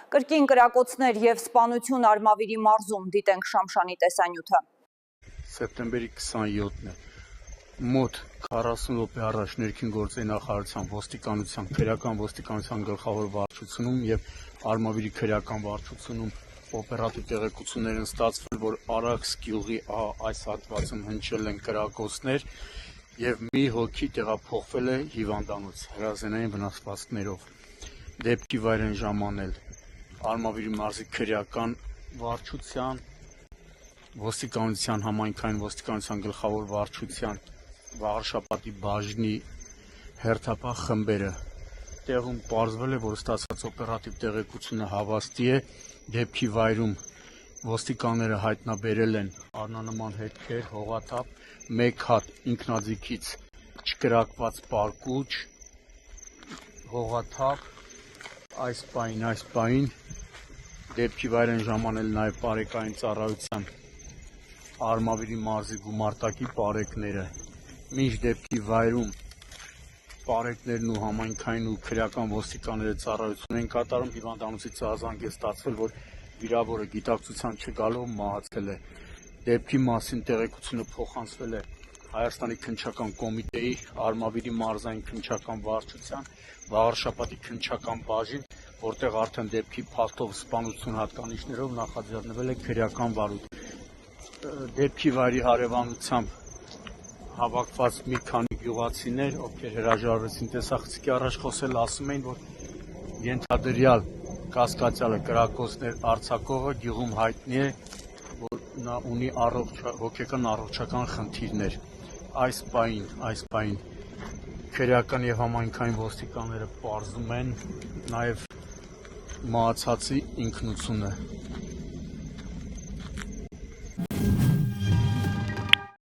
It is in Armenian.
Կրկին կրակոցներ և սպանություն Արմավիրի մարզում, դիտենք Շամշանի տեսանյութը։ Սեպտեմբերի 27-ն է, մոտ 40 րոպե առաջ ներքին գործերի նախարարության ոստիկանության, քրեական ոստիկանության գլխավոր վարչությունում և Արմավիրի քրեական վարչությունում օպերատիվ տեղեկություններ են ստացվել, որ Արաքս գյուղի այս հատվածում հնչել են կրակոցներ և մի հոգի տեղափոխվել է հիվանդանոց հրազենային վնասվածքներով։ Դեպքի վայր են ժամանել Արմավիրի մարզի քրեական վարչության, ոստիկանության, համայնքային ոստիկանության գլխավոր վարչության, Վաղարշապատի բաժնի հերթապահ խմբերը։ Տեղում պարզվել է, որ ստացած օպերատիվ տեղեկությունը հավաստի է, դեպքի վայրում ոստիկանները հայտնաբերել են առնանման հետքեր, հողաթափ, մեկ հատ ինքնաձիգից չկրակված պարկուճ, հողաթափ, այս պահին դեպքի վայր են ժամանել նաև պարեկային ծառայության Արմավիրի մարզի գումարտակի պարեկները, մինչ դեպքի վայրում պարեկներն ու համայնքային ու քրեական ոստիկանները ծառայություն են կատարում, հիվանդանոցից արձանագիր է ստացվել, որ վիրավորը գիտակցության չգալով մահացել է։ Դեպքի մասին տեղեկությունը փոխանցվել է Հայաստանի քննչական կոմիտեի, Արմավիրի մարզային քննչական վարչության, Վաղարշապատի քննչական բաժին, որտեղ արդեն դեպքի փաստով սպանություն հատկանիշներով նախաձեռնվել է քրեական վարույթ։ Դեպքի վայրի հարևանությամբ հավաքված մի քանի գյուղացիներ, ովքեր հրաժարվեցին տեսախցիկի առաջ խոսել, ասում էին, որ ենթադրյալ կասկածյալը կրակոցներ արձակողը գյուղում հայտնի է, որ նա ունի հոգեկան առողջական խնդիրներ։ Այս պահին քրեական և համայնքային ոստիկանները պարզում են նաև մահացածի ինքնությունը։